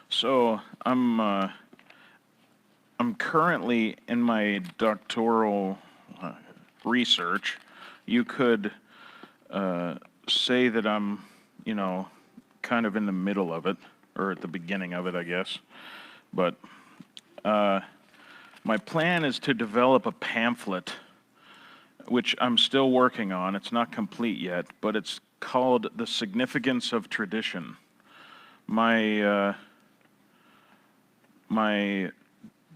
So I'm currently in my doctoral uh, research. You could say that I'm, you know, kind of in the middle of it, or at the beginning of it, I guess. But my plan is to develop a pamphlet, which I'm still working on. It's not complete yet, but it's called "The Significance of Tradition." My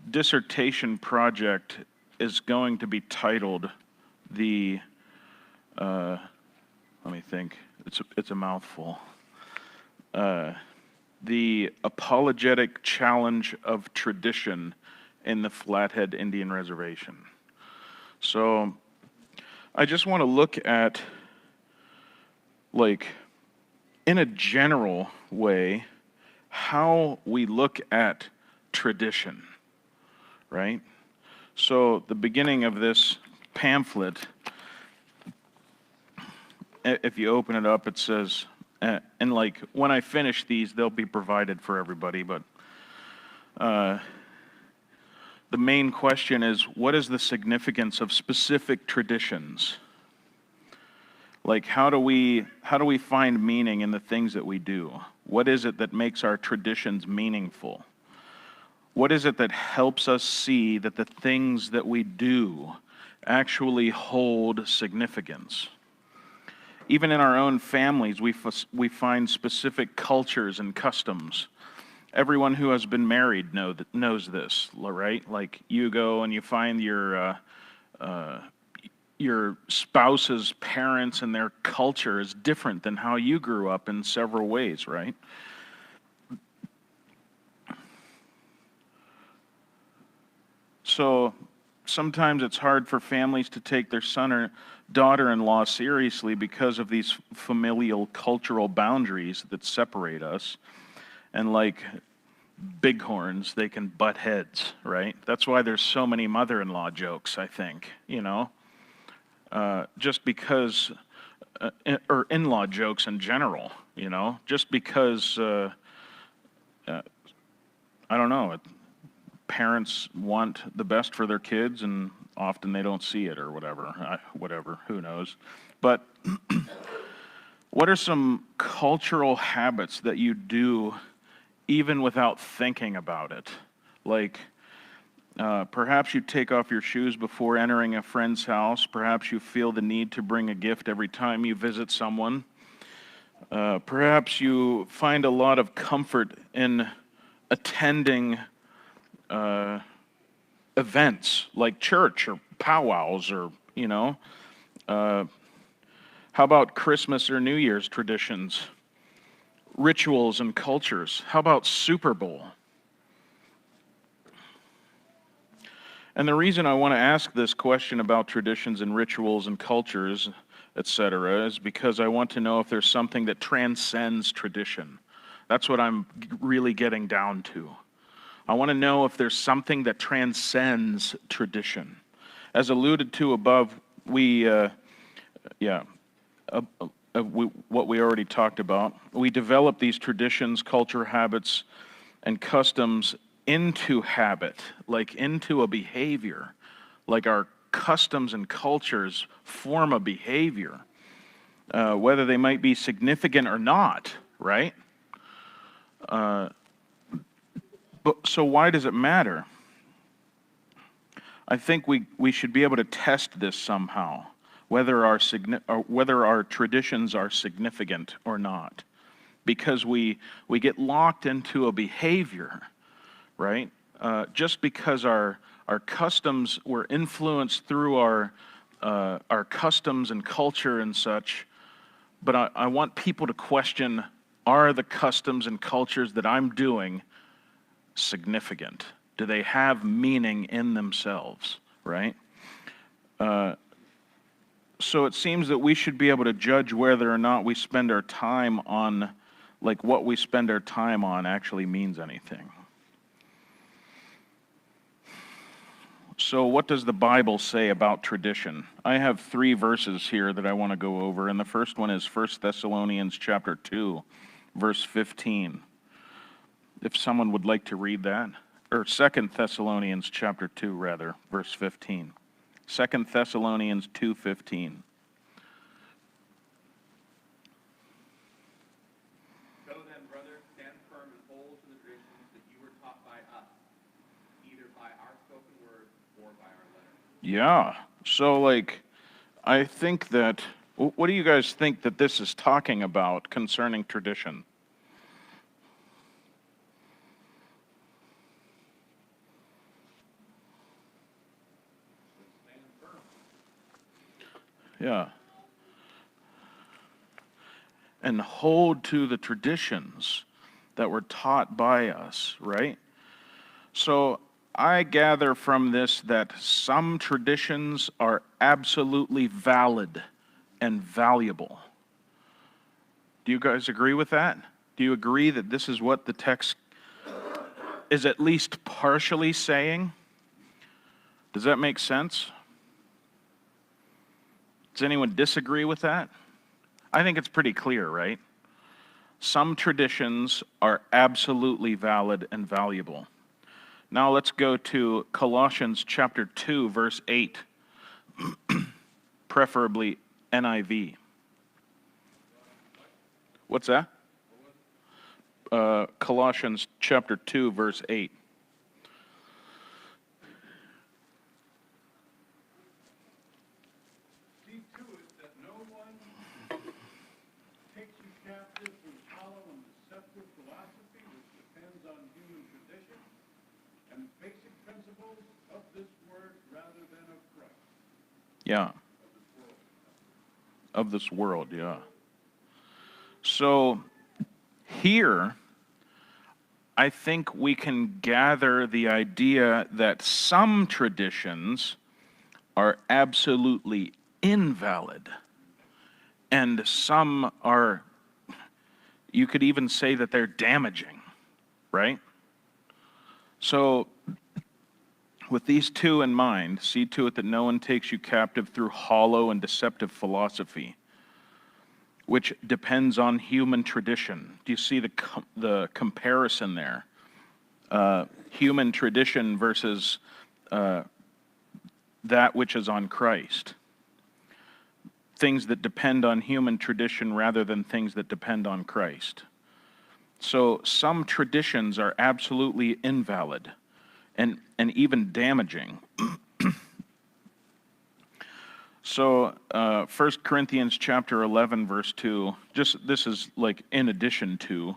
dissertation project is going to be titled the let me think. It's a mouthful. The Apologetic Challenge of Tradition in the Flathead Indian Reservation. So I just want to look at, like, in a general way, how we look at tradition, right? So the beginning of this pamphlet, if you open it up, it says, and like when I finish these, they'll be provided for everybody, but the main question is, what is the significance of specific traditions? Like, how do we find meaning in the things that we do? What is it that makes our traditions meaningful? What is it that helps us see that the things that we do actually hold significance? Even in our own families, we find specific cultures and customs. Everyone who has been married knows this, right? Like, you go and you find your spouse's parents and their culture is different than how you grew up in several ways, right? So sometimes it's hard for families to take their son or daughter-in-law seriously because of these familial cultural boundaries that separate us. And like bighorns, they can butt heads, right? That's why there's so many mother-in-law jokes, I think, just because, or in-law jokes in general, just because, I don't know, parents want the best for their kids and often they don't see it or whatever, who knows. But what are some cultural habits that you do even without thinking about it? Like, perhaps you take off your shoes before entering a friend's house. Perhaps you feel the need to bring a gift every time you visit someone. Perhaps you find a lot of comfort in attending events like church or powwows or, how about Christmas or New Year's traditions, rituals and cultures? How about Super Bowl? And the reason I want to ask this question about traditions and rituals and cultures, etc., is because I want to know if there's something that transcends tradition. That's what I'm really getting down to. I want to know if there's something that transcends tradition. As alluded to above, what we already talked about, we develop these traditions, culture, habits, and customs into habit, like into a behavior. Like our customs and cultures form a behavior, whether they might be significant or not, right? So why does it matter? I think we should be able to test this somehow, whether our traditions are significant or not, because we get locked into a behavior, right? Just because our customs were influenced through our customs and culture and such, but I want people to question: are the customs and cultures that I'm doing significant? Do they have meaning in themselves, right? So it seems that we should be able to judge whether or not we spend our time on, like, what we spend our time on actually means anything. So what does the Bible say about tradition? I have 3 verses here that I want to go over, and the first one is 1 Thessalonians chapter 2, verse 15. If someone would like to read that, or 2 Thessalonians chapter 2, rather, verse 15. 2 Thessalonians 2:15. So then, brothers, stand firm and hold to the traditions that you were taught by us, either by our spoken word or by our letter. Yeah. So, I think that, what do you guys think that this is talking about concerning tradition? Yeah. And hold to the traditions that were taught by us, right? So I gather from this that some traditions are absolutely valid and valuable. Do you guys agree with that? Do you agree that this is what the text is at least partially saying? Does that make sense? Does anyone disagree with that? I think it's pretty clear, right? Some traditions are absolutely valid and valuable. Now let's go to Colossians chapter 2, verse 8, preferably NIV. What's that? Colossians chapter 2, verse 8. See to it that no one takes you captive through hollow and deceptive philosophy which depends on human tradition and basic principles of this word rather than of Christ. Yeah. Of this world, yeah. So here, I think we can gather the idea that some traditions are absolutely invalid, and some are, you could even say that they're damaging, right? So, with these two in mind, see to it that no one takes you captive through hollow and deceptive philosophy, which depends on human tradition. Do you see the comparison there? Human tradition versus that which is on Christ. Things that depend on human tradition rather than things that depend on Christ. So some traditions are absolutely invalid and even damaging. So 1 Corinthians chapter 11, verse 2, this is like in addition to,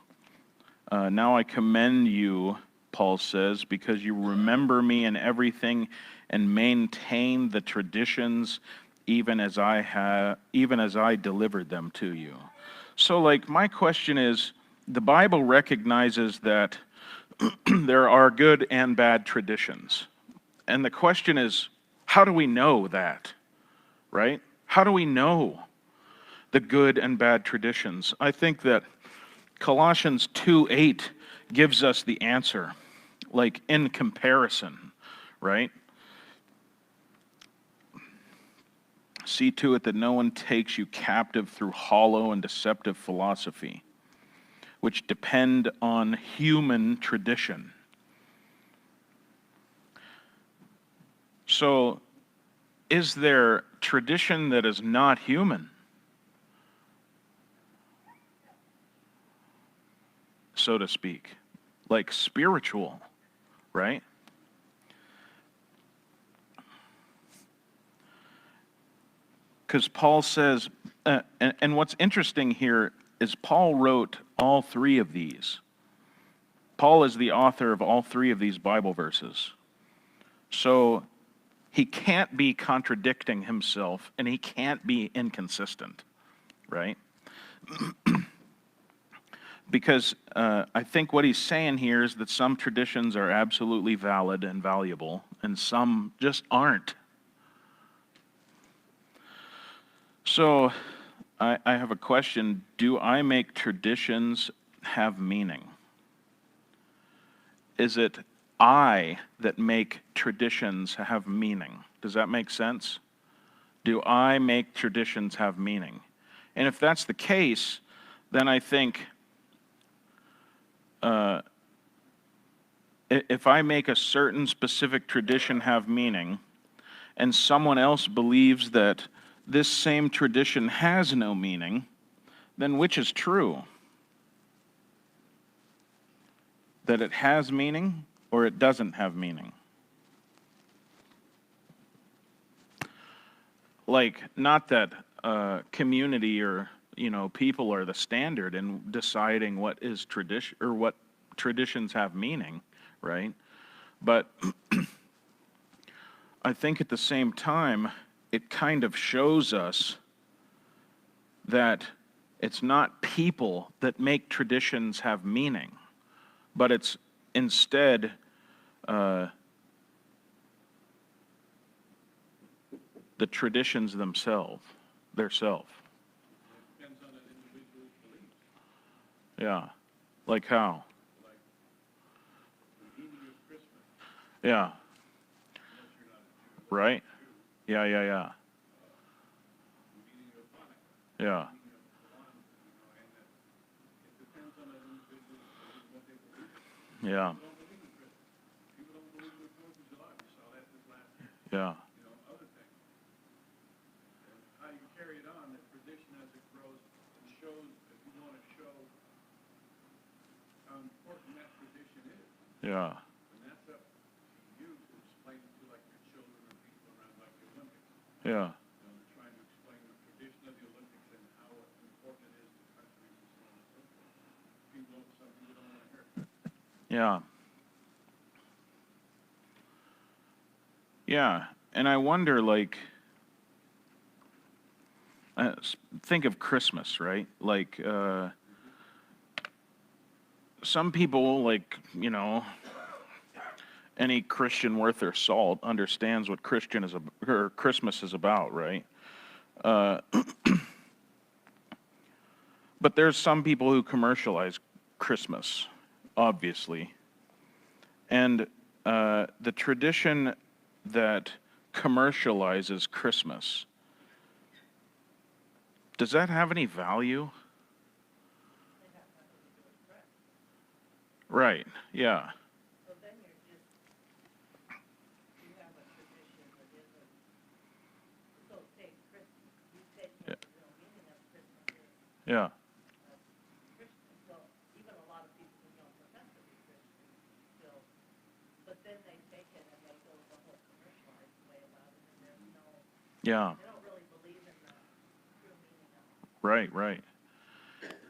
now I commend you, Paul says, because you remember me in everything and maintain the traditions even as I delivered them to you. So my question is, the Bible recognizes that there are good and bad traditions. And the question is, how do we know that? Right? How do we know the good and bad traditions? I think that Colossians 2:8 gives us the answer, in comparison, right? See to it that no one takes you captive through hollow and deceptive philosophy, which depend on human tradition. So, is there tradition that is not human? So to speak, like spiritual, right? Because Paul says, and what's interesting here is Paul wrote all three of these. Paul is the author of all three of these Bible verses. So he can't be contradicting himself, and he can't be inconsistent, right? Because I think what he's saying here is that some traditions are absolutely valid and valuable, and some just aren't. So I have a question. Do I make traditions have meaning? Is it I that make traditions have meaning? Does that make sense? Do I make traditions have meaning? And if that's the case, then I think if I make a certain specific tradition have meaning, and someone else believes that this same tradition has no meaning, then which is true? That it has meaning or it doesn't have meaning? Like, not that community or, people are the standard in deciding what is tradition or what traditions have meaning, right? But I think at the same time, it kind of shows us that it's not people that make traditions have meaning, but it's instead the traditions themselves, their self. Depends on an individual's beliefs. Yeah. Like how? Like the meaning of Christmas, Yeah. unless you're not a Jew. Right? Yeah, yeah, yeah. The meaning of Hanukkah, Yeah. the meaning of Quran, and that it depends on an individual's belief, what they believe in. Yeah. People don't believe in Christmas. People don't believe in the 4th of July. We saw that this last year. Yeah. Other things. And how you carry it on, the tradition as it grows and shows, if you want to show how important that tradition is. Yeah. And that's up to you to explain it to like your children or people around like the Olympics. Yeah. They're trying to explain the tradition of the Olympics and how important it is to countries and so on and so forth. Some people don't want to hear it. Yeah. Yeah. And I wonder, like, think of Christmas, right? Like, some people, like, any Christian worth their salt understands what Christmas is about, right? But there's some people who commercialize Christmas, obviously. And the tradition that commercializes Christmas, does that have any value? Right, yeah. So then you have a tradition that isn't, so say Christmas, you say Yeah. the real meaning of Christmas is Yeah, Christian. So even a lot of people who don't profess to be Christian still, but then they take it and they go the whole commercialized way about it, and there's no, yeah, they don't really believe in the true meaning of it. right, right.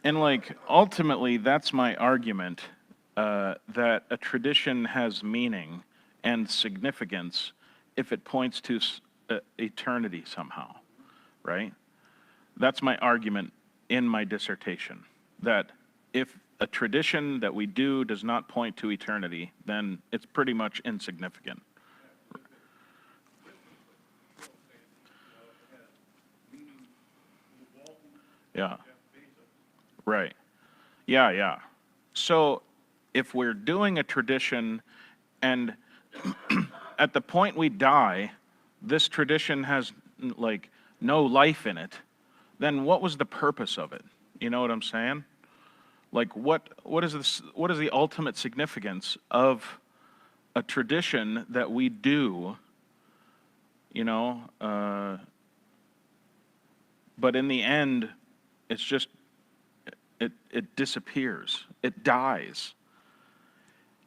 And like, ultimately, that's my argument, that a tradition has meaning and significance if it points to eternity somehow, right? That's my argument in my dissertation, that if a tradition that we do does not point to eternity, then it's pretty much insignificant. Yeah. Right. Yeah, yeah. So if we're doing a tradition and at the point we die, this tradition has like no life in it, then what was the purpose of it? You know what I'm saying? Like what is the ultimate significance of a tradition that we do, but in the end it's just it disappears. It dies.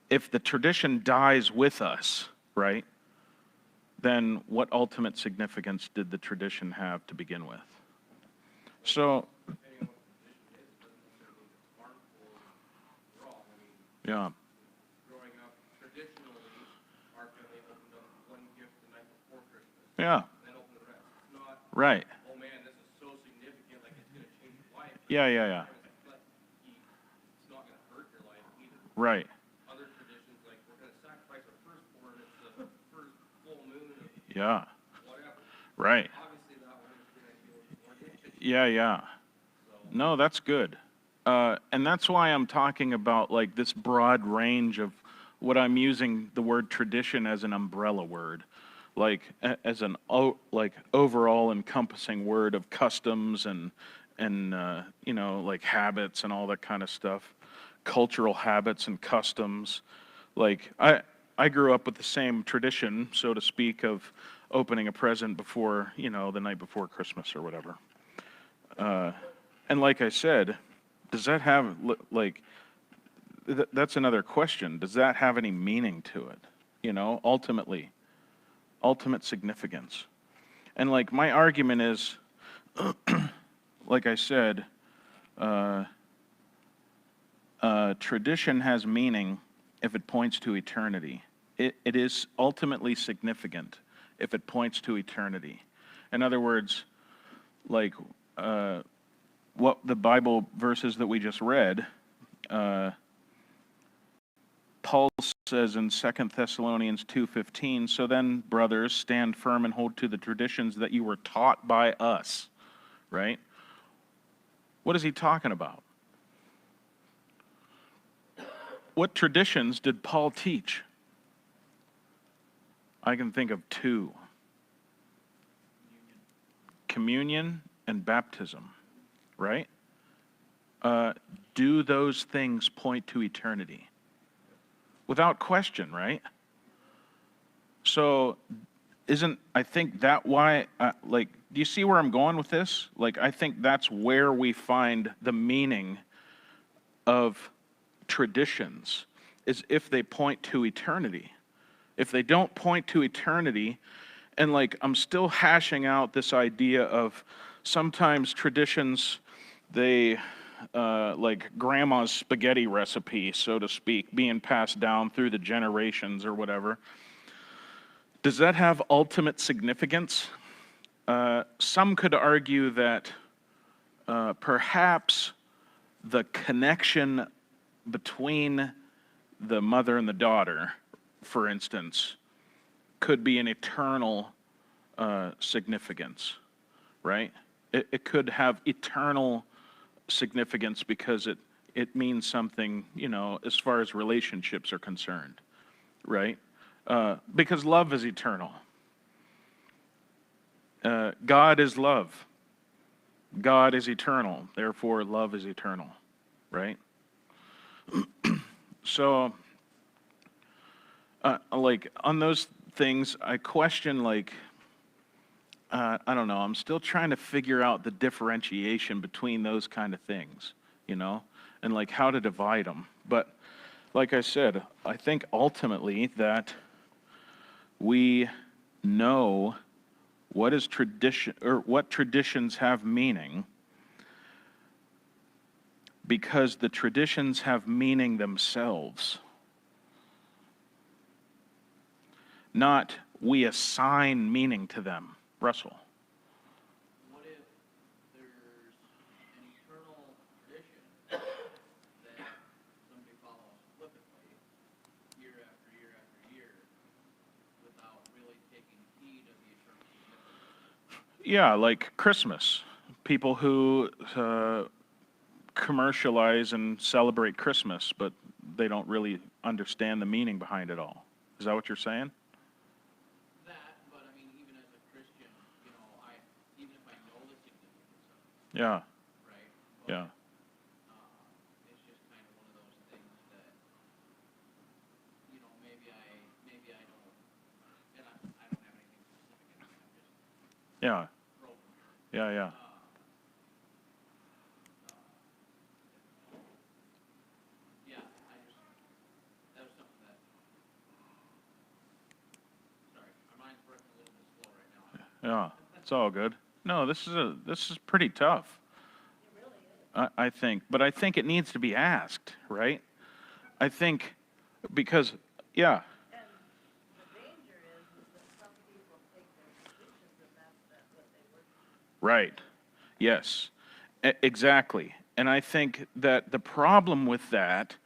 If the tradition dies with us, right, then what ultimate significance did the tradition have to begin with? So, yeah, Growing up, traditionally, our family opened up one gift the night before Christmas, yeah, and then opened the rest. It's not, right, oh man, this is so significant, like it's gonna change your life. yeah, yeah, yeah, It's not gonna hurt your life either. right, Other traditions, like we're gonna sacrifice our firstborn, it's the first full moon of yeah, whatever. right, Obviously, that one is gonna feel more significant. yeah, yeah. No, that's good. And that's why I'm talking about like this broad range of what I'm using the word tradition as an umbrella word, like as an like overall encompassing word of customs and like habits and all that kind of stuff, cultural habits and customs, Like, I grew up with the same tradition, so to speak, of opening a present before, the night before Christmas or whatever. And like I said, does that have, like, that's another question. Does that have any meaning to it? Ultimately, ultimate significance. And like, my argument is, like I said, tradition has meaning if it points to eternity. It is ultimately significant if it points to eternity. In other words, like what the Bible verses that we just read, Paul says in 2 Thessalonians 2:15, so then, brothers, stand firm and hold to the traditions that you were taught by us, right? What is he talking about? What traditions did Paul teach? I can think of two. Communion and baptism, right? Do those things point to eternity? Without question, right? So, I think that why, do you see where I'm going with this? Like, I think that's where we find the meaning of traditions, is if they point to eternity. If they don't point to eternity, and like, I'm still hashing out this idea of sometimes traditions, they, like grandma's spaghetti recipe, so to speak, being passed down through the generations or whatever. Does that have ultimate significance? Some could argue that perhaps the connection between the mother and the daughter, for instance, could be an eternal significance, right? It could have eternal significance because it means something, as far as relationships are concerned, right? Because love is eternal. God is love. God is eternal. Therefore, love is eternal, right? So, like, on those things, I question, like, I don't know, I'm still trying to figure out the differentiation between those kind of things, and like how to divide them. But like I said, I think ultimately that we know what is tradition, or what traditions have meaning, because the traditions have meaning themselves. Not we assign meaning to them. Russell. What if there's an eternal tradition that somebody follows flippantly year after year after year without really taking heed of the eternal significance? Yeah, like Christmas. People who commercialize and celebrate Christmas, but they don't really understand the meaning behind it all. Is that what you're saying? That, but I mean, even as a Christian, even if I know the significance of it, Yeah, right? yeah. It's just kind of one of those things that, maybe I don't, and I don't have anything specific in mind. I'm just Yeah, probing here. yeah, yeah. Yeah, that was something that, sorry, my mind's working a little bit slow right now. Yeah, it's all good. No, this is pretty tough. It really is. I think, but I think it needs to be asked, right? I think because, yeah, And the danger is that some people take their traditions and that's what they worship. right. Yes, exactly. And I think that the problem with that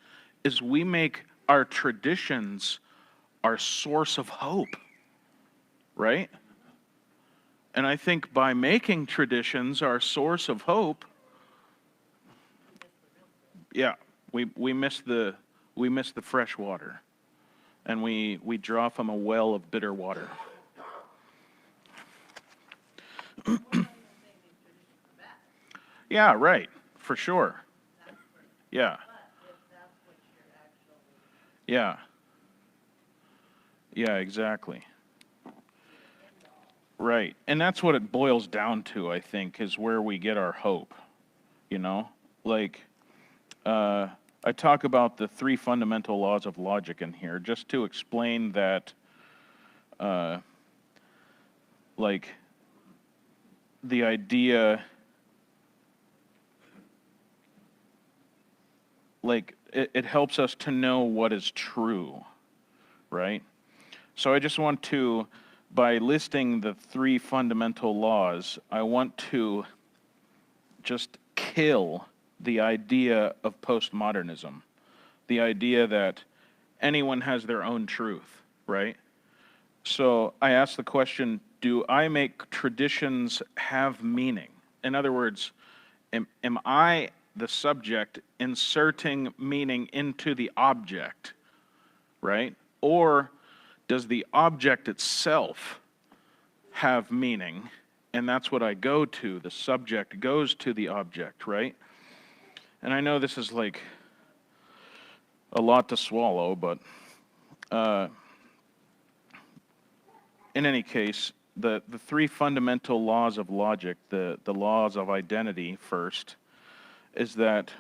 is we make our traditions our source of hope, right? And I think by making traditions our source of hope, yeah, we miss the fresh water, and we draw from a well of bitter water. Yeah, right, for sure. Yeah, But if that's what you're actually yeah, Yeah, exactly. Right. And that's what it boils down to, I think, is where we get our hope. You know? Like, I talk about the three fundamental laws of logic in here just to explain that, like, the idea, like, it helps us to know what is true, right? So I just want to, by listing the three fundamental laws, I want to just kill the idea of postmodernism, the idea that anyone has their own truth, right? So I ask the question, do I make traditions have meaning? In other words, am I, the subject, inserting meaning into the object, right? Or does the object itself have meaning? And that's what I go to. The subject goes to the object, right? And I know this is like a lot to swallow, but in any case, the three fundamental laws of logic, the laws of identity first, is that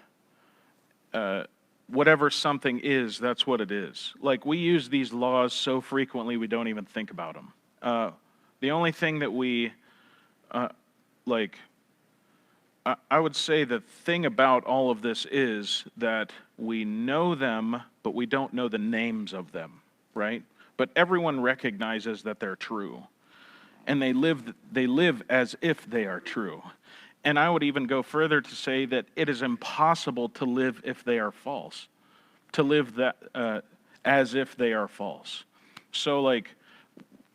whatever something is, that's what it is. Like, we use these laws so frequently we don't even think about them. The only thing that we, like, I would say the thing about all of this is that we know them, but we don't know the names of them, right? But everyone recognizes that they're true. And they live as if they are true. And I would even go further to say that it is impossible to live if they are false, to live that as if they are false. So, like,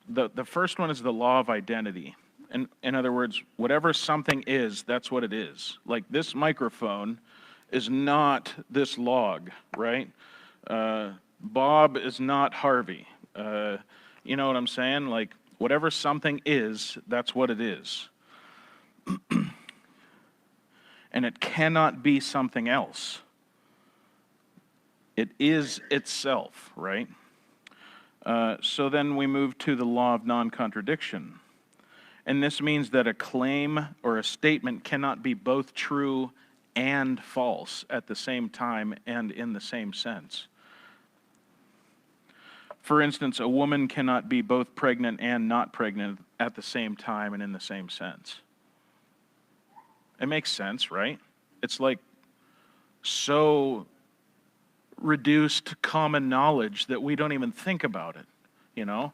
the first one is the law of identity. And in other words, whatever something is, that's what it is. Like, this microphone is not this log, right? Bob is not Harvey. You know what I'm saying? Like, whatever something is, that's what it is. And it cannot be something else. It is itself, right? So then we move to the law of non-contradiction. And this means that a claim or a statement cannot be both true and false at the same time and in the same sense. For instance, a woman cannot be both pregnant and not pregnant at the same time and in the same sense. It makes sense, right? It's like so reduced common knowledge that we don't even think about it, you know?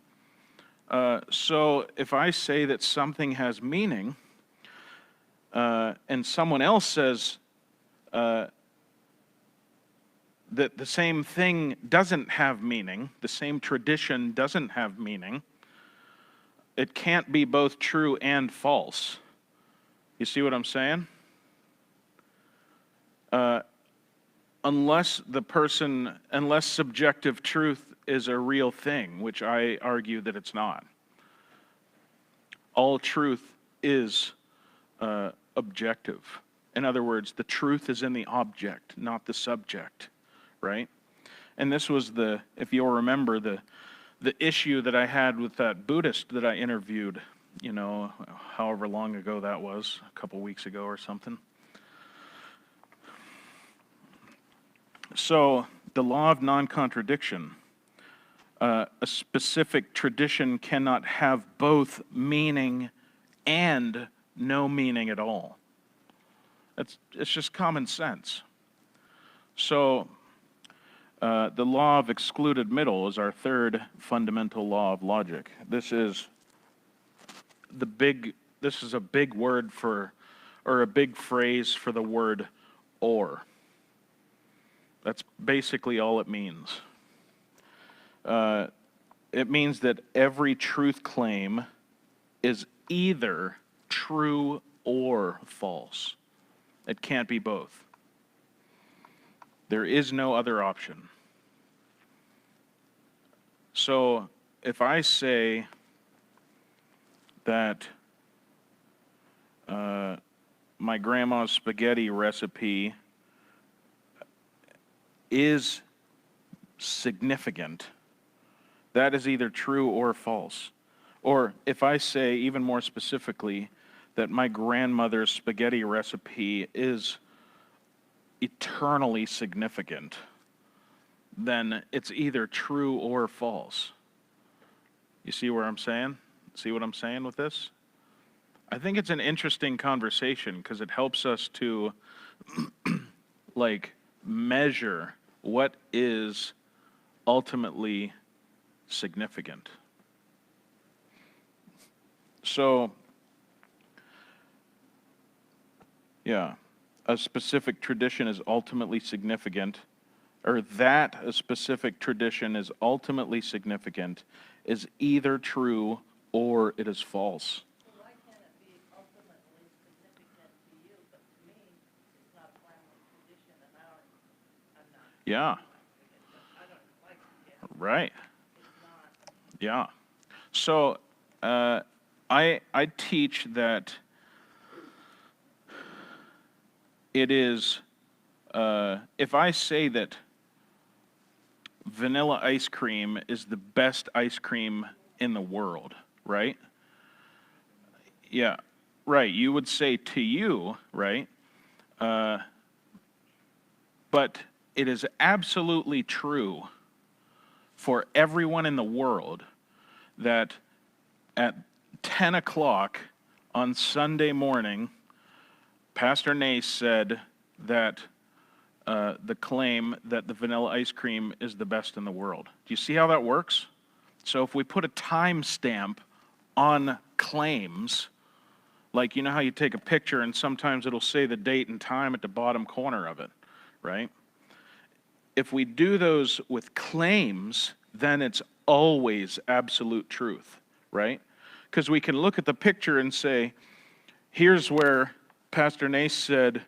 So if I say that something has meaning, and someone else says that the same thing doesn't have meaning, the same tradition doesn't have meaning, it can't be both true and false. You see what I'm saying? Unless subjective truth is a real thing, which I argue that it's not. All truth is objective. In other words, the truth is in the object, not the subject, right? And this was if you'll remember, the issue that I had with that Buddhist that I interviewed, you know, however long ago that was, a couple weeks ago or something. So, the law of non-contradiction, a specific tradition cannot have both meaning and no meaning at all. It's just common sense. So, the law of excluded middle is our third fundamental law of logic. This is a big word or a big phrase for the word or. That's basically all it means. It means that every truth claim is either true or false. It can't be both. There is no other option. So if I say that my grandma's spaghetti recipe is significant, that is either true or false. Or if I say even more specifically that my grandmother's spaghetti recipe is eternally significant, then it's either true or false. You see where I'm saying? See what I'm saying with this? I think it's an interesting conversation because it helps us to like measure what is ultimately significant. So, yeah, a specific tradition is ultimately significant, or that a specific tradition is ultimately significant, is either true or it is false. So why can't it be ultimately significant to you, but to me, it's not a family tradition, and I'm not. Yeah, I don't like it. right. It's not. Yeah. So I teach that it is, if I say that vanilla ice cream is the best ice cream in the world, right? Yeah, right. You would say to you, right? But it is absolutely true for everyone in the world that at 10 o'clock on Sunday morning, Pastor Nace said that the claim that the vanilla ice cream is the best in the world. Do you see how that works? So if we put a time stamp on claims, like you know how you take a picture and sometimes it'll say the date and time at the bottom corner of it, right? If we do those with claims, then it's always absolute truth, right? Because we can look at the picture and say, here's where Pastor Nace said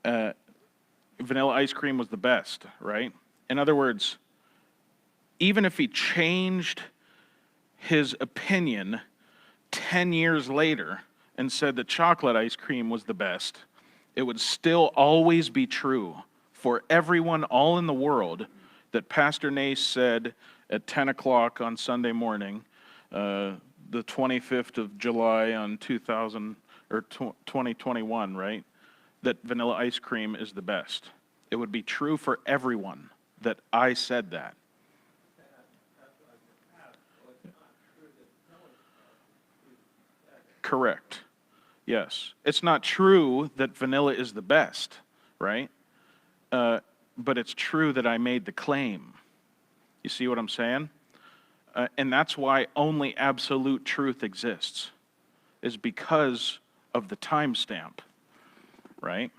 vanilla ice cream was the best, right? In other words, even if he changed his opinion 10 years later and said that chocolate ice cream was the best, it would still always be true for everyone all in the world that Pastor Nace said at 10 o'clock on Sunday morning, the 25th of July on 2021, right? That vanilla ice cream is the best. It would be true for everyone that I said that. Correct. Yes. It's not true that vanilla is the best, right? But it's true that I made the claim. You see what I'm saying? And that's why only absolute truth exists, is because of the timestamp, right?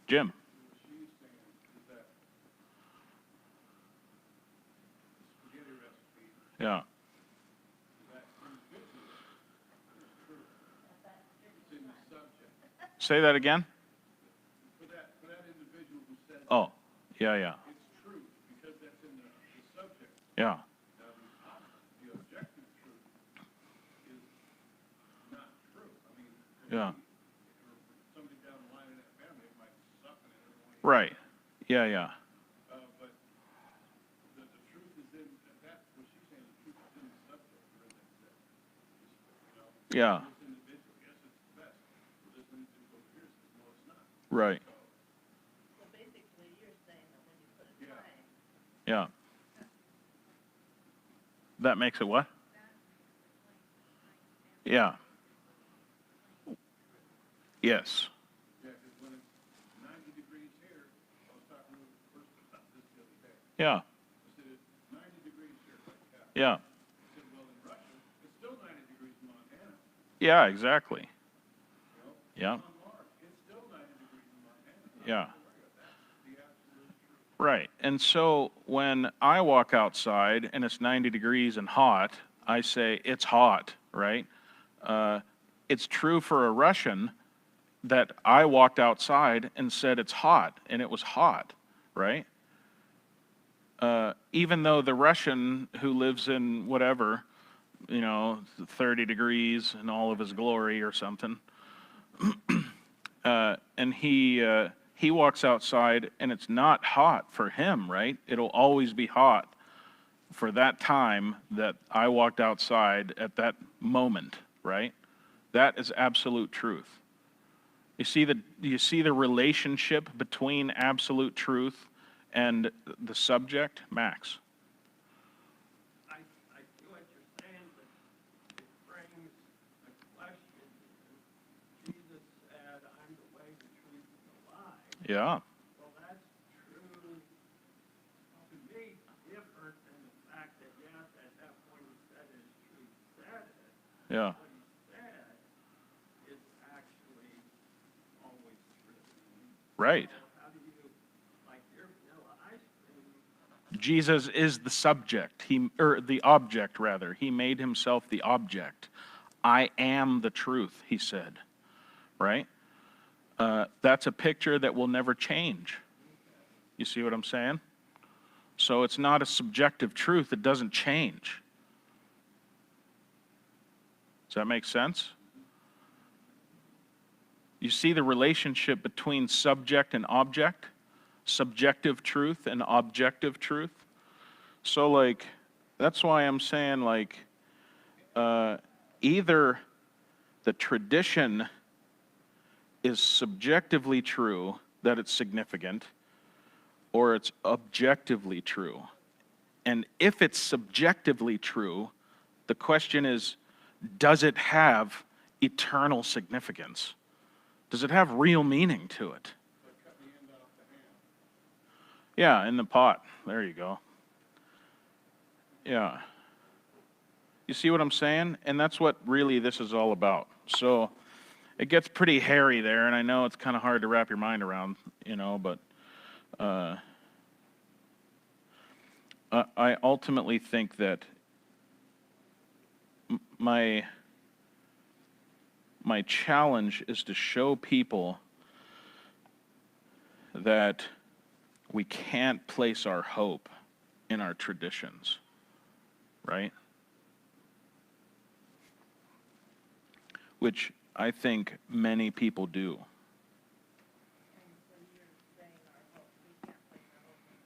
Jim? She's saying is that spaghetti recipe, Yeah. that individually is true. It's in the subject. Say that again? For that individual who says Oh, yeah. it's true, because that's in the subject. Yeah. Now, the objective truth is not true. I mean, Yeah. for somebody down the line in that family, it might suck and it doesn't want to Right. Yeah. But the truth is in, that's what she's saying, the truth is in the subject, where that, you know, Yeah. this individual, yes, it's the best. Well, this individual here says, no, it's not. Right. So basically, you're saying that when you put a Yeah. time, Yeah. That makes it what? Yeah. Yes. Yeah, because when it's 90 degrees here, I was talking to the person about this the other day. Yeah. I said, it's 90 degrees here, like that. Yeah. I said, well, in Russia, it's still 90 degrees in Montana. Yeah, exactly. You know? Yeah. On Mars, it's still 90 degrees in Montana. Yeah. That's the absolute truth. Right. And so when I walk outside and it's 90 degrees and hot, I say it's hot, right? It's true for a Russian that I walked outside and said it's hot, and it was hot, right? Even though the Russian who lives in whatever, 30 degrees in all of his glory or something, and he walks outside and it's not hot for him, right? It'll always be hot for that time that I walked outside at that moment, right? That is absolute truth. You see the relationship between absolute truth and the subject, Max? I see what you're saying, but it frames a question. Jesus said, I'm the way, the truth, and the life. Yeah, Well, that's true, to me, different than the fact that, yes, at that point he said his truth said it. yeah, What he said is actually always true. right. So how do you, like your vanilla ice cream, Jesus is the subject, or the object rather. He made himself the object. I am the truth, he said, right? That's a picture that will never change. You see what I'm saying? So it's not a subjective truth, it doesn't change. Does that make sense? You see the relationship between subject and object? Subjective truth and objective truth? So, like, that's why I'm saying, like, either the tradition is subjectively true, that it's significant, or it's objectively true. And if it's subjectively true, the question is, does it have eternal significance? Does it have real meaning to it? Yeah, in the pot. There you go. Yeah. You see what I'm saying? And that's what really this is all about. So it gets pretty hairy there, and I know it's kind of hard to wrap your mind around, but I ultimately think that my challenge is to show people that we can't place our hope in our traditions, right? Which I think many people do. And so you're saying our hope, we can't place our hope in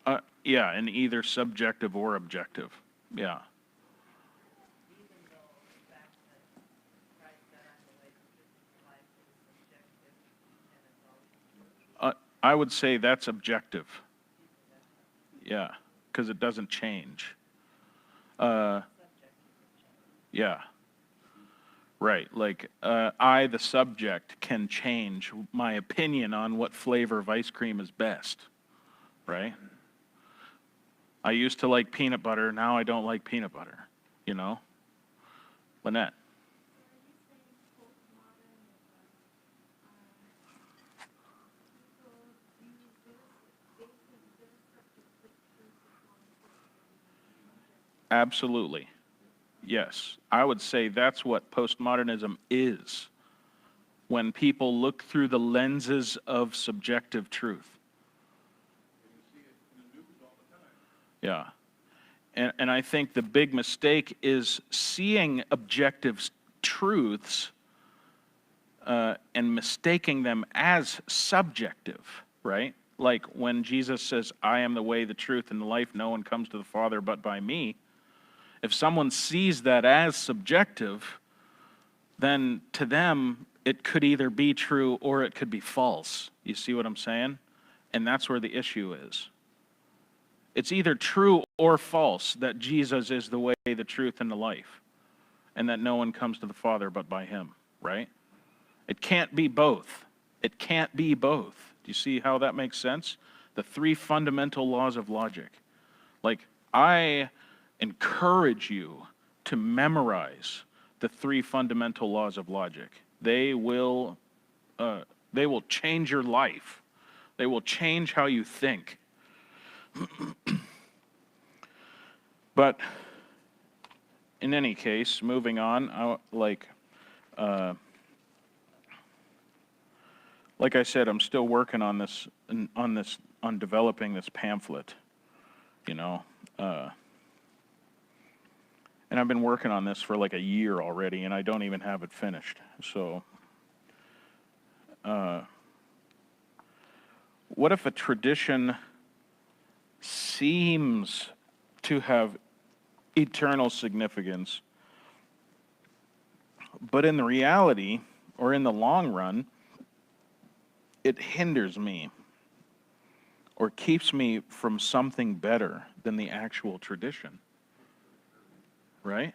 subjective. Yeah, in either subjective or objective. Yeah. Even though the fact that Christ said, I'm the way, the truth, and the life is subjective, and it's always true. I would say that's objective. Yeah, because it doesn't change. Yeah. Right, like I, the subject, can change my opinion on what flavor of ice cream is best, right? I used to like peanut butter, now I don't like peanut butter, Lynette? Absolutely. Yes. I would say that's what postmodernism is. When people look through the lenses of subjective truth. Yeah. And I think the big mistake is seeing objective truths and mistaking them as subjective, right? Like when Jesus says, I am the way, the truth, and the life, no one comes to the Father but by me. If someone sees that as subjective, then to them, it could either be true or it could be false. You see what I'm saying? And that's where the issue is. It's either true or false that Jesus is the way, the truth, and the life, and that no one comes to the Father but by him, right? It can't be both. It can't be both. Do you see how that makes sense? The three fundamental laws of logic. Like, I encourage you to memorize the three fundamental laws of logic. They will change your life. They will change how you think. But in any case, moving on, like I said, I'm still working on this, on developing this pamphlet, and I've been working on this for like a year already, and I don't even have it finished. So, what if a tradition seems to have eternal significance, but in the reality, or in the long run, it hinders me or keeps me from something better than the actual tradition? Right?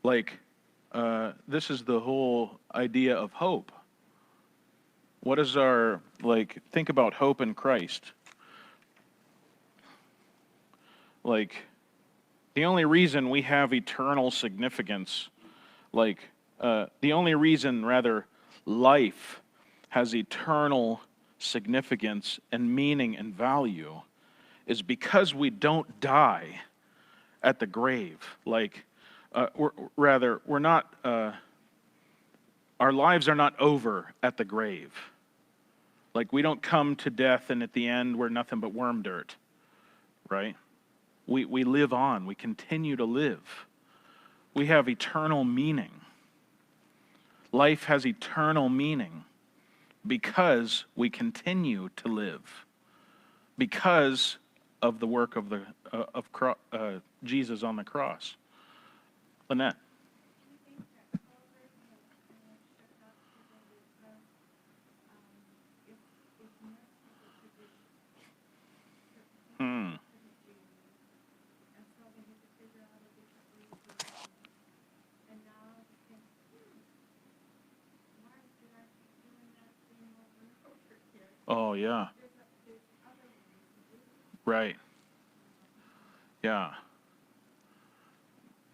Like, this is the whole idea of hope. What is our, like, think about hope in Christ. Like, the only reason we have eternal significance, like, the only reason, rather, life has eternal significance and meaning and value is because we don't die at the grave. Like, we're not, our lives are not over at the grave. Like, we don't come to death and at the end we're nothing but worm dirt, right? We live on. We continue to live. We have eternal meaning. Life has eternal meaning because we continue to live, because of the work of Jesus on the cross. Lynette. Hmm. Oh, yeah. Right. Yeah.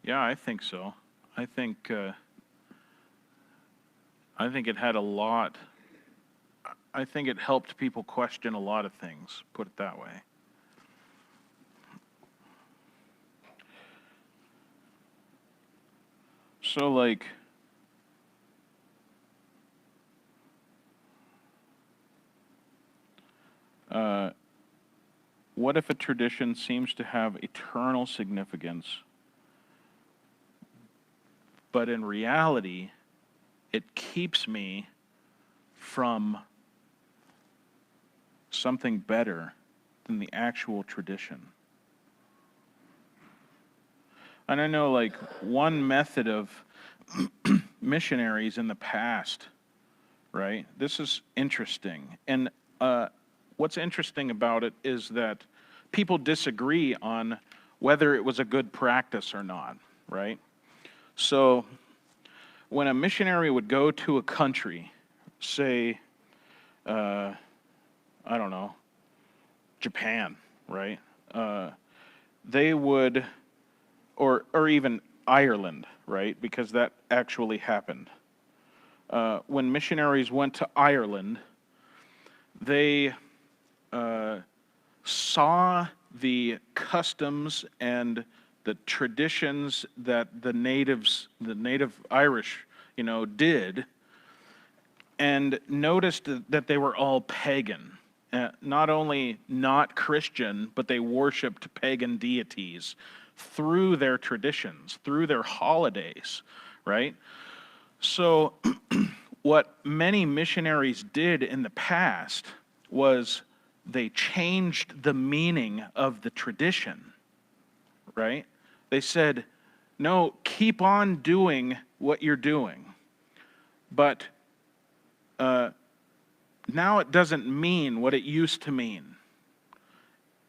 Yeah, I think so. I think it had a lot. I think it helped people question a lot of things, put it that way. So, like, what if a tradition seems to have eternal significance, but in reality, it keeps me from something better than the actual tradition? And I know, like, one method of missionaries in the past, right? This is interesting. And what's interesting about it is that people disagree on whether it was a good practice or not, right? So when a missionary would go to a country, say, I don't know, Japan, right? They would, or even Ireland, right? Because that actually happened. When missionaries went to Ireland, they saw the customs and the traditions that the native Irish, did, and noticed that they were all pagan. Not only not Christian, but they worshipped pagan deities through their traditions, through their holidays, right? So what many missionaries did in the past was they changed the meaning of the tradition, right? They said, no, keep on doing what you're doing, but now it doesn't mean what it used to mean.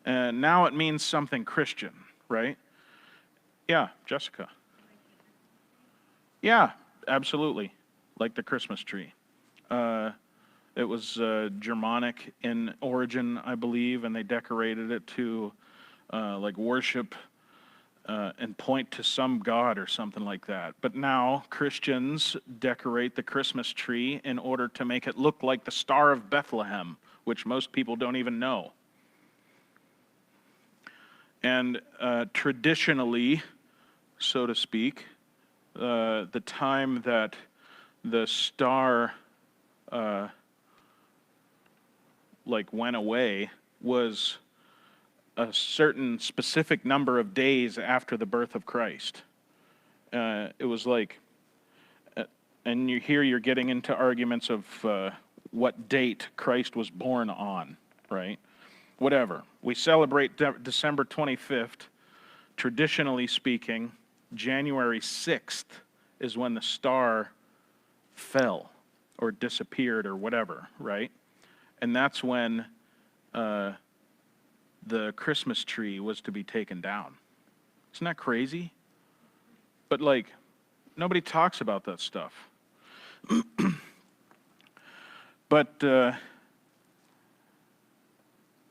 Now it means something Christian, right? Yeah, Jessica. Yeah, absolutely. Like the Christmas tree. It was Germanic in origin, I believe, and they decorated it to like worship and point to some god or something like that. But now Christians decorate the Christmas tree in order to make it look like the Star of Bethlehem, which most people don't even know. And traditionally, so to speak, the time that the star went away was a certain specific number of days after the birth of Christ. It was like, and you're getting into arguments of what date Christ was born on, right? Whatever. We celebrate December 25th. Traditionally speaking, January 6th is when the star fell or disappeared or whatever, right? And that's when the Christmas tree was to be taken down. Isn't that crazy? But like, nobody talks about that stuff. But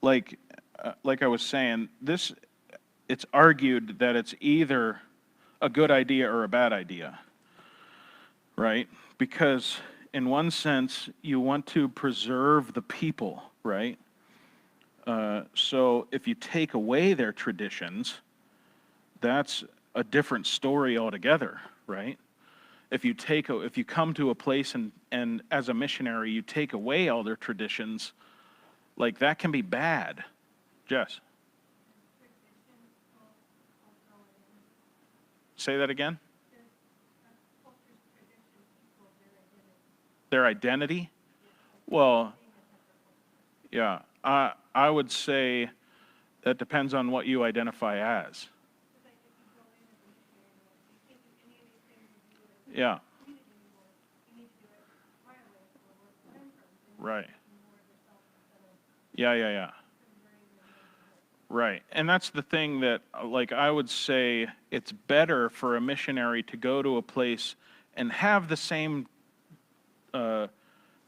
like I was saying, it's argued that it's either a good idea or a bad idea, right? Because in one sense, you want to preserve the people, right? So if you take away their traditions, that's a different story altogether, right? If you come to a place and as a missionary you take away all their traditions, like that can be bad. Jess, say that again. Their identity? Well, yeah, I would say that depends on what you identify as. Yeah. Right. Yeah. Right. And that's the thing that, like, I would say it's better for a missionary to go to a place and have the same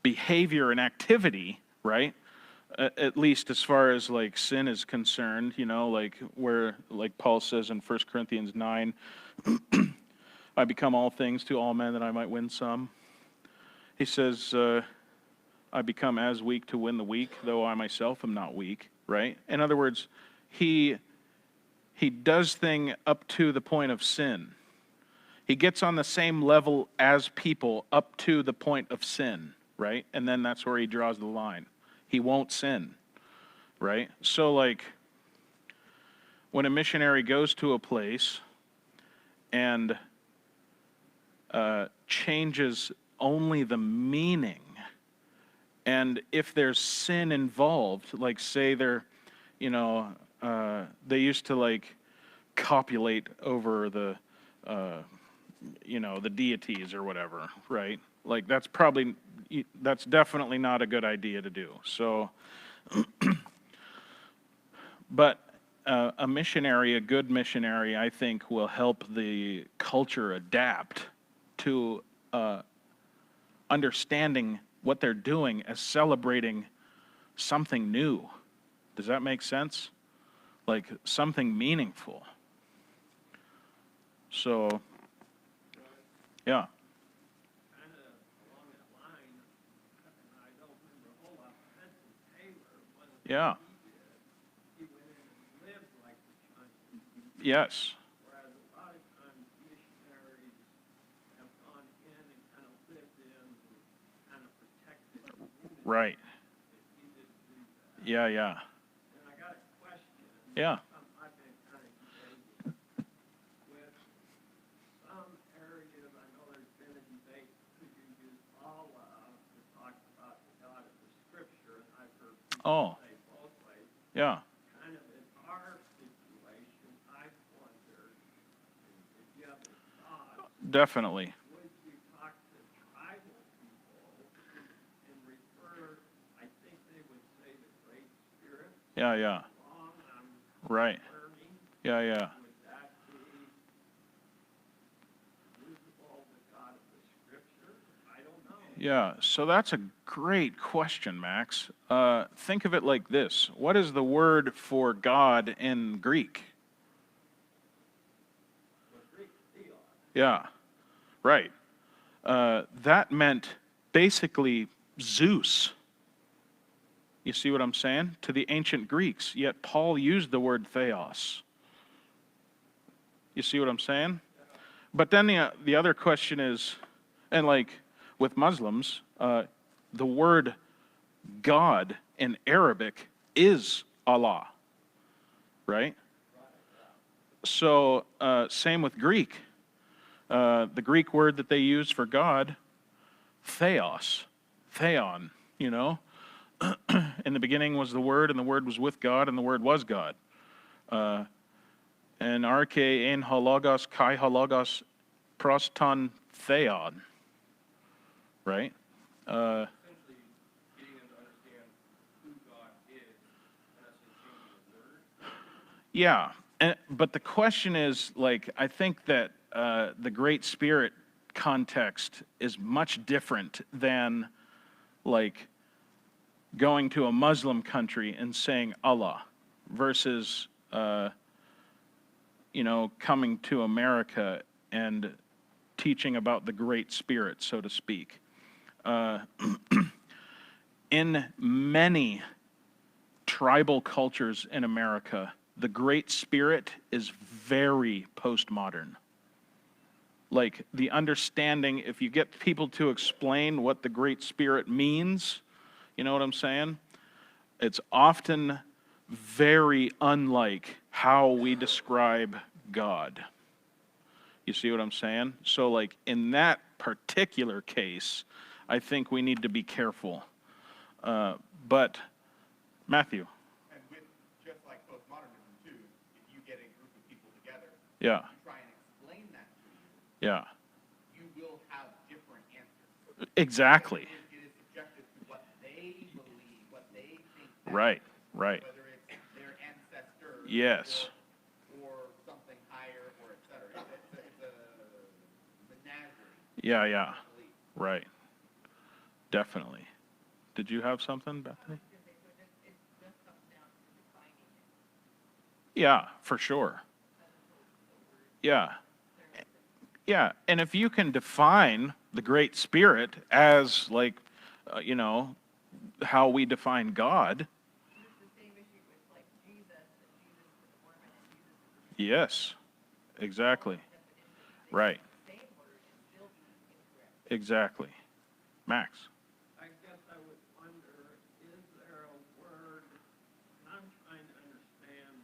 behavior and activity, right? At least as far as like sin is concerned, you know, like where, like Paul says in 1 Corinthians 9, I become all things to all men that I might win some. He says, I become as weak to win the weak, though I myself am not weak, right? In other words, he does thing up to the point of sin. He gets on the same level as people up to the point of sin, right? And then that's where he draws the line. He won't sin, right? So like, when a missionary goes to a place and changes only the meaning, and if there's sin involved, like say they're, you know, they used to like copulate over the, you know, the deities or whatever, right? Like that's definitely not a good idea to do. So, but a missionary, a good missionary, I think will help the culture adapt to understanding what they're doing as celebrating something new. Does that make sense? Like something meaningful. So, yeah. Kind of along that line, and I don't remember a whole lot, but Benson Taylor, one of the Yeah. he went in and lived like the Chinese. Yes. Whereas a lot of times missionaries have gone in and kind of lived in and kind of protected the community. Right. He didn't do that. Yeah. And I got a question. Yeah. I've been kind of debating with some areas. I know there's been a debate, could you use Allah to talk about the God of the Scripture? And I've heard people say both ways. Yeah. Kind of in our situation, I've wondered if you have a thought, Definitely. would you talk to tribal people and refer, I think they would say the Great Spirit, Yeah. long on Right. learning, Yeah. would that be usable with God of the Scripture? I don't know. Yeah, so that's a great question, Max. Think of it like this. What is the word for God in Greek? The Greek theos. Yeah, right. That meant basically Zeus. You see what I'm saying? To the ancient Greeks, yet Paul used the word theos. You see what I'm saying? But then the other question is, and like with Muslims, the word God in Arabic is Allah, right? So same with Greek. The Greek word that they use for God, theos, theon, you know? In the beginning was the Word, and the Word was with God, and the Word was God. And arche ein halogos kai halogos proston theon, right? Essentially, getting them to understand who God is, and us changing the word. Yeah, but the question is, like, I think that the Great Spirit context is much different than, like, going to a Muslim country and saying Allah versus, coming to America and teaching about the Great Spirit, so to speak. In many tribal cultures in America, the Great Spirit is very postmodern. Like, the understanding, if you get people to explain what the Great Spirit means, you know what I'm saying? It's often very unlike how we describe God. You see what I'm saying? So, like, in that particular case, I think we need to be careful. But, Matthew. And with, just like postmodernism too, if you get a group of people together, Yeah. you try and explain that to you, Yeah. you will have different answers. Exactly. It is subjective to what they believe, what they think. That Right. is, Right. whether it's their ancestor. Yes. Or something higher, or et cetera. It's a menagerie. Yeah, yeah. Belief. Right. Definitely. Did you have something, Bethany? It just comes down to defining it. Yeah, for sure. Yeah. Yeah, and if you can define the Great Spirit as, like, how we define God, It's the same issue with like Jesus, that Jesus is the Mormon and Jesus is yes, exactly. the definition. Right, The same word and still be incorrect. exactly. Max? I guess I would wonder, is there a word, and I'm trying to understand,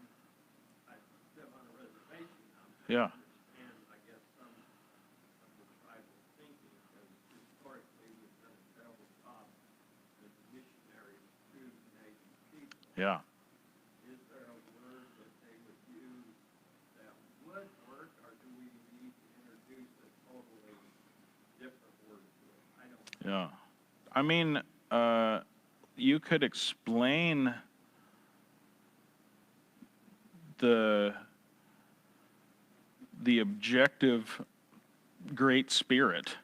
I live on a reservation now. Yeah. Understand, I guess, some of the tribal thinking, because historically we've done a terrible job as missionaries to the native people. Yeah. Is there a word that they would use that would work, or do we need to introduce a totally different word to it? I don't know. Yeah. I mean, you could explain the objective Great Spirit.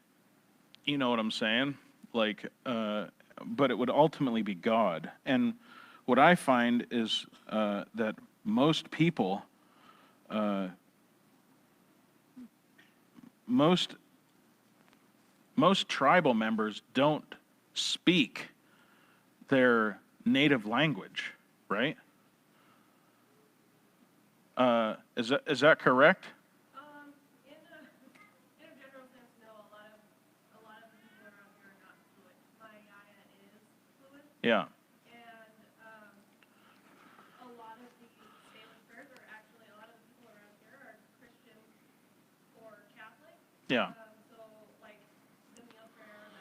You know what I'm saying? Like, but it would ultimately be God. And what I find is that most people, most tribal members don't speak their native language, right? Is that correct? In a general sense, no. A lot of the people around here are not fluent. My Yaya is fluent, Yeah. and a lot of the Salem prayers are actually, a lot of the people around here are Christian or Catholic. Yeah. So like the meal prayer,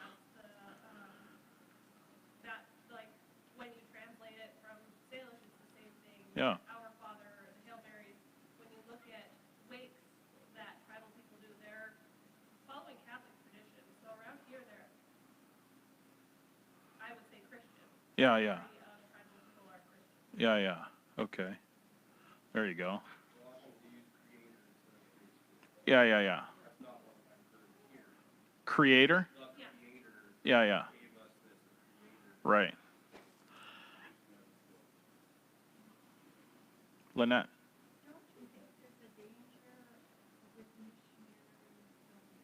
that's like when you translate it from Salish, it's the same thing. Yeah. Our Father, the Hail Marys. When you look at wakes that tribal people do, they're following Catholic tradition. So around here, they're, I would say, Christian. Yeah, yeah. The tribal people are Christian. Yeah, yeah. Okay. There you go. Yeah, yeah, yeah. Creator? Yeah. Yeah, yeah. Right. Lynette? Don't you think there's a danger with missionaries trying to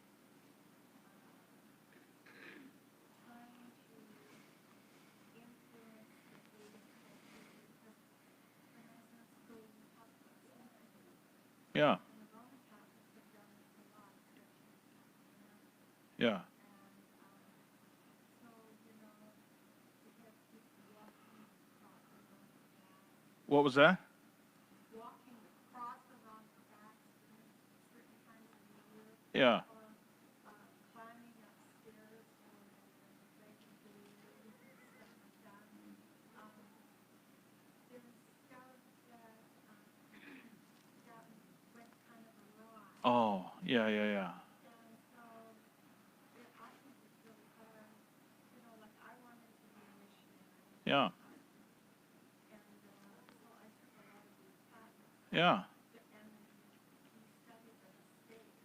influence the Buddhist culture? Because when I was in school, we talked about syncretism, Yeah, and the Roman Catholics have done this a lot, especially in South America. yeah. And so, you know, we have people walking crosses on their back, What was that? walking with crosses on their backs during certain times of the year. Yeah, Or climbing upstairs or breaking the and stuff. Yeah, yeah, yeah. And so, I think it's really hard, like I wanted to be a missionary. Yeah, And, so I took a lot of these classes, yeah, and we studied the mistakes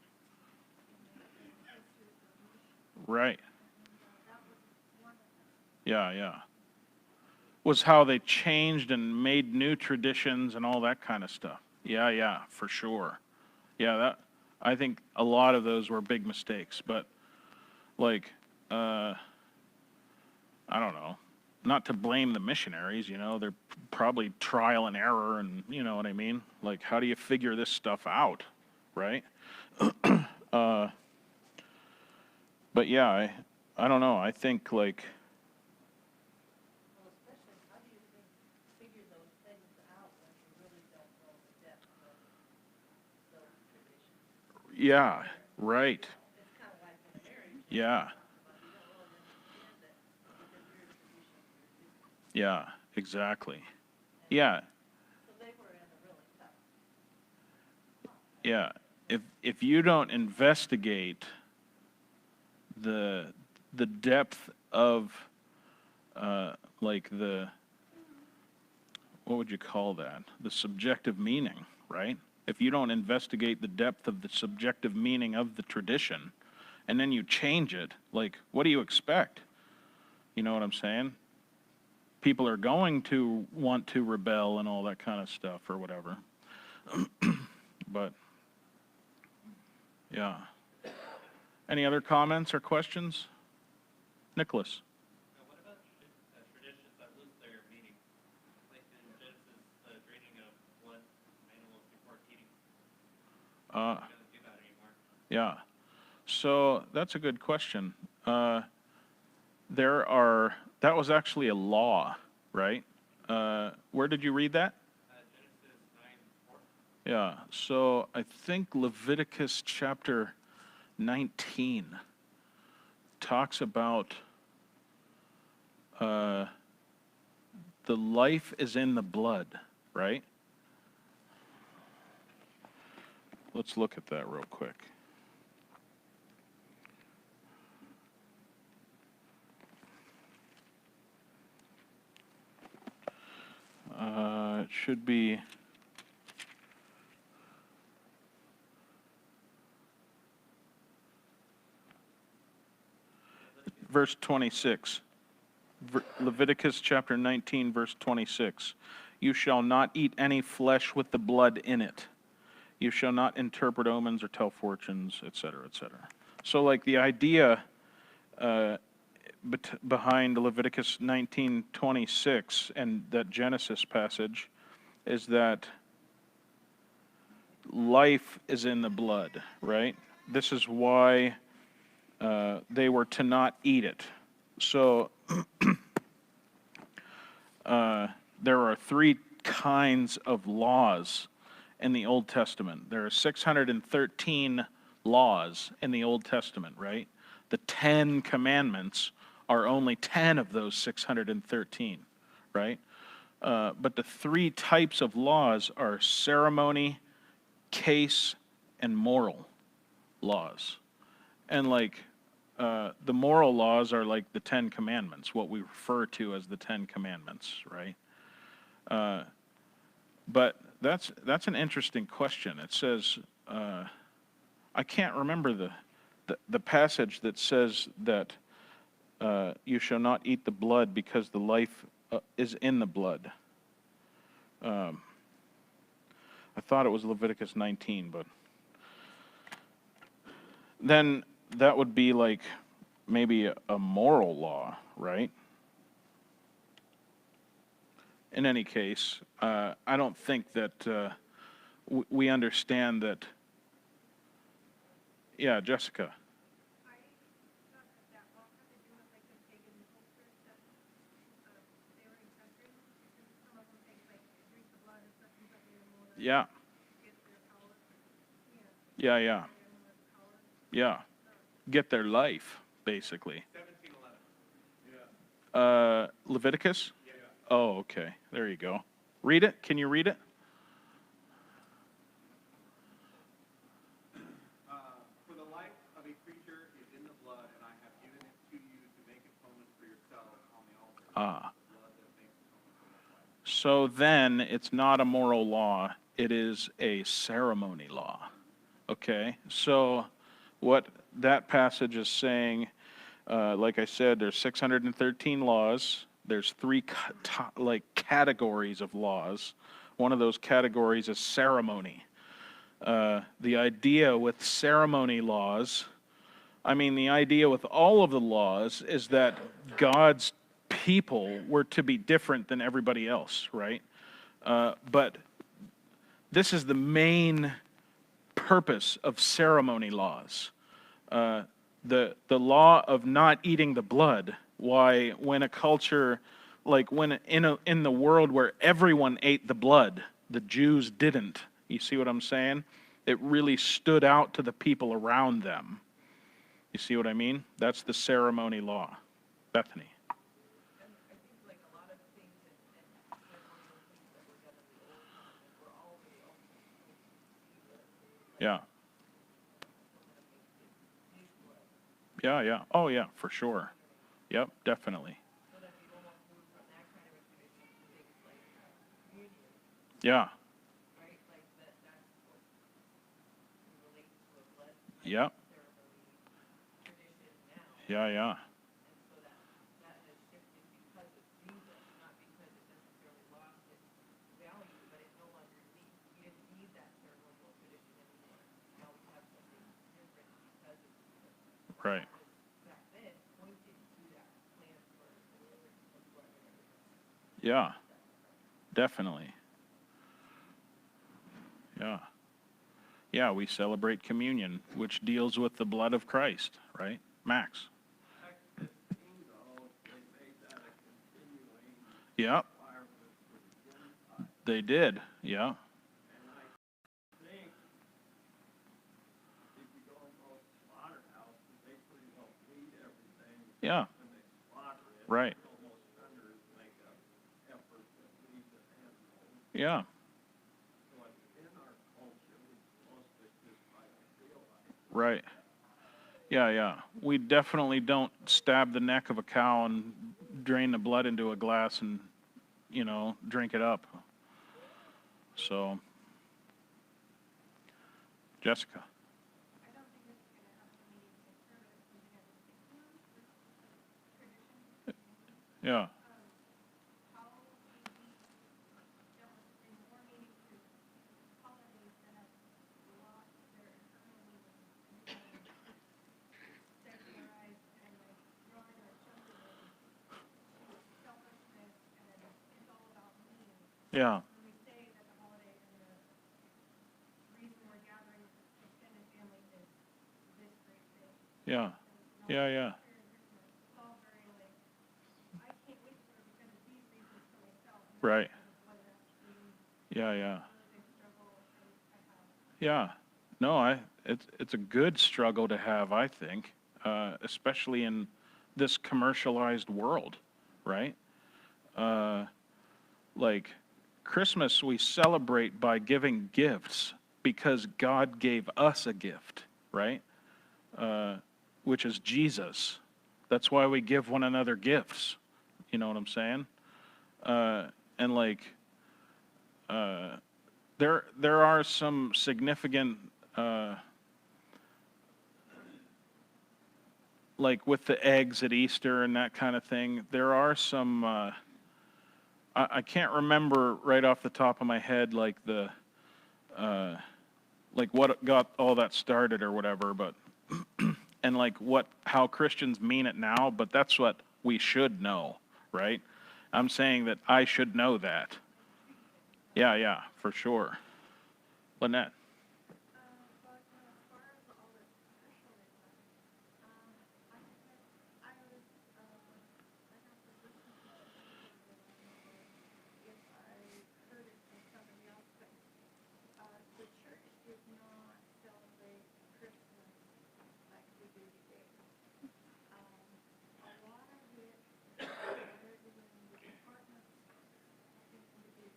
in the history of the mission, right. and, that was one of them. Yeah, yeah. Was how they changed and made new traditions and all that kind of stuff. Yeah, yeah, for sure. Yeah, I think a lot of those were big mistakes, but like, I don't know, not to blame the missionaries, they're probably trial and error, and you know what I mean? Like, how do you figure this stuff out, right? But yeah, I don't know. I think like, Well, especially, how do you figure those things out when you really don't know the depth of those traditions? yeah, right. It's kind of like in a marriage. Yeah, But you don't really understand that because your traditions are different. yeah, exactly. Yeah, So they were in a really tough. yeah. If you don't investigate the depth of like what would you call that? The subjective meaning, right? If you don't investigate the depth of the subjective meaning of the tradition, and then you change it, like, what do you expect? You know what I'm saying? People are going to want to rebel and all that kind of stuff or whatever. But, yeah. Any other comments or questions? Nicholas? Now, what about traditions that lose their meaning? Like in Genesis, the draining of blood animals before eating. Uh, Doesn't do that anymore. yeah. So that's a good question. That was actually a law, right? Where did you read that? Genesis 9:4. Yeah, so I think Leviticus chapter 19 talks about the life is in the blood, right? Let's look at that real quick. It should be verse 26. Leviticus chapter 19, verse 26. You shall not eat any flesh with the blood in it. You shall not interpret omens or tell fortunes, etc., etc. So, like, the idea behind Leviticus 19:26 and that Genesis passage is that life is in the blood, right? This is why they were to not eat it. So there are three kinds of laws in the Old Testament. There are 613 laws in the Old Testament, right? The 10 commandments are only 10 of those 613, right? But the three types of laws are ceremony, case, and moral laws. And like the moral laws are like the 10 commandments, what we refer to as the 10 commandments, right? But that's an interesting question. It says, I can't remember the passage that says that you shall not eat the blood because the life is in the blood. I thought it was Leviticus 19, but then that would be like maybe a moral law, right? In any case, I don't think that we understand that. Yeah, Jessica. I thought that all had to do with like the pagan cultures that they were encountering, because some of them think like drink the blood of such and such animal to Yeah, get their power. yeah, yeah, Animal has power. yeah. Get their life, basically. 17:11. Leviticus? Yeah. Oh, okay. There you go. Read it. Can you read it? So then it's not a moral law, it is a ceremony law. Okay? So what that passage is saying, like I said, there's 613 laws. There's three categories of laws. One of those categories is ceremony. The idea with ceremony laws, I mean, the idea with all of the laws is that God's people were to be different than everybody else, right? But this is the main purpose of ceremony laws. The law of not eating the blood. Why, when a culture, like when in the world where everyone ate the blood, the Jews didn't. You see what I'm saying? It really stood out to the people around them. You see what I mean? That's the ceremony law. Bethany. And I think like a lot of things and ceremonial things that were done in the Old Testament were already Yeah. Yeah. Oh, yeah, for sure. Yep, definitely. so that we almost move from that kind of a tradition to things like communion, Yeah. right? Like that's what relates to a blood Yep. ceremony tradition now. Yeah. And so that has shifted because of Jesus, not because it necessarily lost its value, but it no longer we didn't need that ceremonial tradition anymore. Now we have something different because of Jesus. Right. Back then pointed to that plan for deliverance of blood and everything. Yeah. Definitely. Yeah. Yeah, we celebrate communion, which deals with the blood of Christ, right? Max. Yep. They did. Yeah. Yeah. Right. Yeah. Right. Yeah. We definitely don't stab the neck of a cow and drain the blood into a glass and, drink it up. So, Jessica. I don't think this is gonna have any conservative something as a tradition. Yeah. How would we dealt with in more meaning to holidays that have lost their eternal meaning and become secularized and like drawing or shunted in to selfishness and it's all about me. Yeah. When we say that the holiday and the reason we're gathering with the extended family is this great thing. Yeah. And Yeah. it's all very like, I can't wait for it because of these reasons for myself. And Right. what it actually Yeah. really big struggle I have. Yeah. No, it's a good struggle to have, I think, especially in this commercialized world, right? Like Christmas, we celebrate by giving gifts because God gave us a gift, right? Which is Jesus. That's why we give one another gifts. You know what I'm saying? And like, there are some significant, like with the eggs at Easter and that kind of thing. There are some. I can't remember right off the top of my head, like like what got all that started or whatever, but and like how Christians mean it now. But that's what we should know, right? I'm saying that I should know that. Yeah, for sure. Lynette. But as far as all this commercialism, I was, I have to listen to it over and over if I heard it from somebody else, but, the church did not celebrate Christmas like we do today. A lot of it, they're doing the departments, I think in the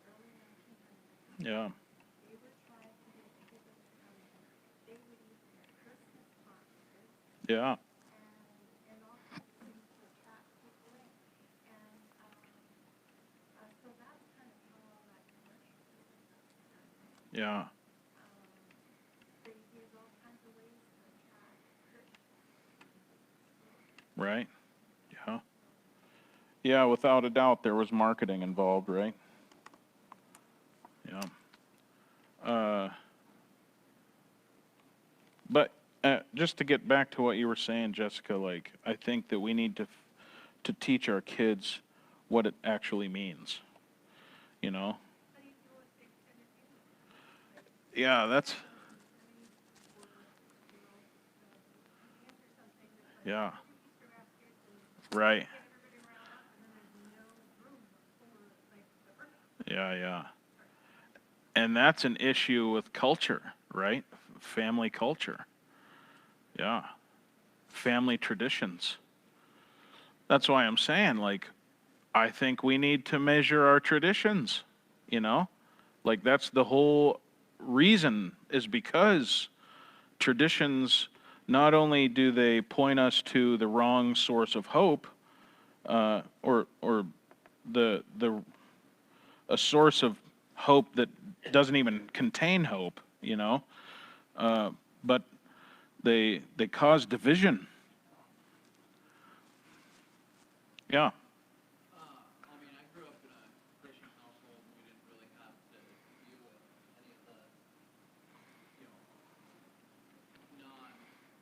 early 1900s. Yeah. They were trying to get people to come in. They would even have Christmas concerts Yeah. and all kinds of things to attract people in. Yeah. They use all kinds of ways to attract Christians. Right. Yeah. Yeah, without a doubt, there was marketing involved, right? Yeah. But just to get back to what you were saying, Jessica, like I think that we need to teach our kids what it actually means. You know? How do you feel with extended family? Yeah, that's Or, you know, you answer something that's like, yeah. two Easter baskets and Right. get everybody riled up, and then there's no room for, like, the birthday. Yeah, yeah. And that's an issue with culture, right? Family culture. Yeah. Family traditions. That's why I'm saying, like, I think we need to measure our traditions, you know? Like, that's the whole reason, is because traditions, not only do they point us to the wrong source of hope, or the a source of hope that doesn't even contain hope, you know, but they cause division. Yeah. I mean, I grew up in a Christian household, and we didn't really have to deal with any of the, you know, non,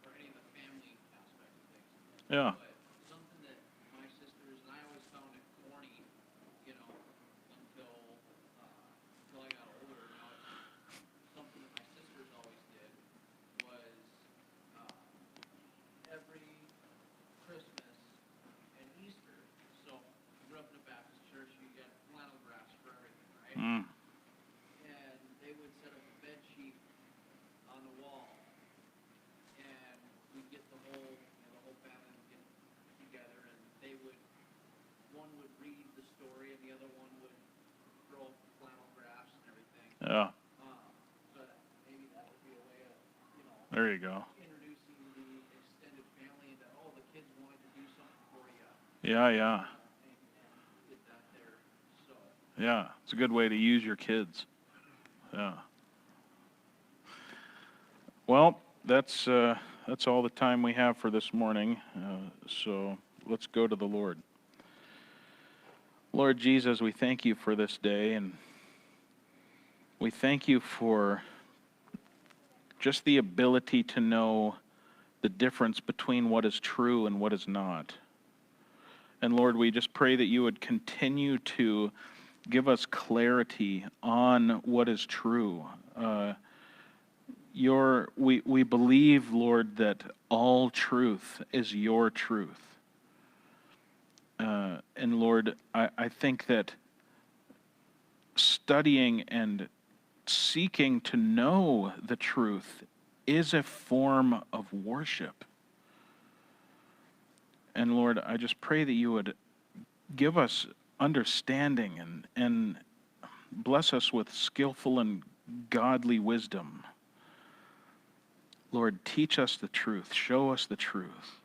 or any of the family aspect of things. Yeah. But something that my sisters, and I always found it corny, you know, until I got older. Now it's something that my sisters always did was every Christmas and Easter. So I grew up in a Baptist church. You get flannel graphs for everything, right? Mm. And they would set up a bed sheet on the wall, and we'd get the whole family would get together, and one would read the story, and the other one would throw up the flannel graphs and everything. Yeah. So maybe that would be a way of, you know, There you go. introducing the extended family into, oh, the kids wanted to do something for you, Yeah, yeah. and get that there. So Yeah. It's a good way to use your kids. Yeah. Well, that's all the time we have for this morning. So let's go to the Lord. Lord Jesus, we thank you for this day, and we thank you for just the ability to know the difference between what is true and what is not. And Lord, we just pray that you would continue to give us clarity on what is true. We believe, Lord, that all truth is your truth. And Lord, I think that studying and seeking to know the truth is a form of worship. And Lord, I just pray that you would give us understanding and bless us with skillful and godly wisdom. Lord, teach us the truth. Show us the truth.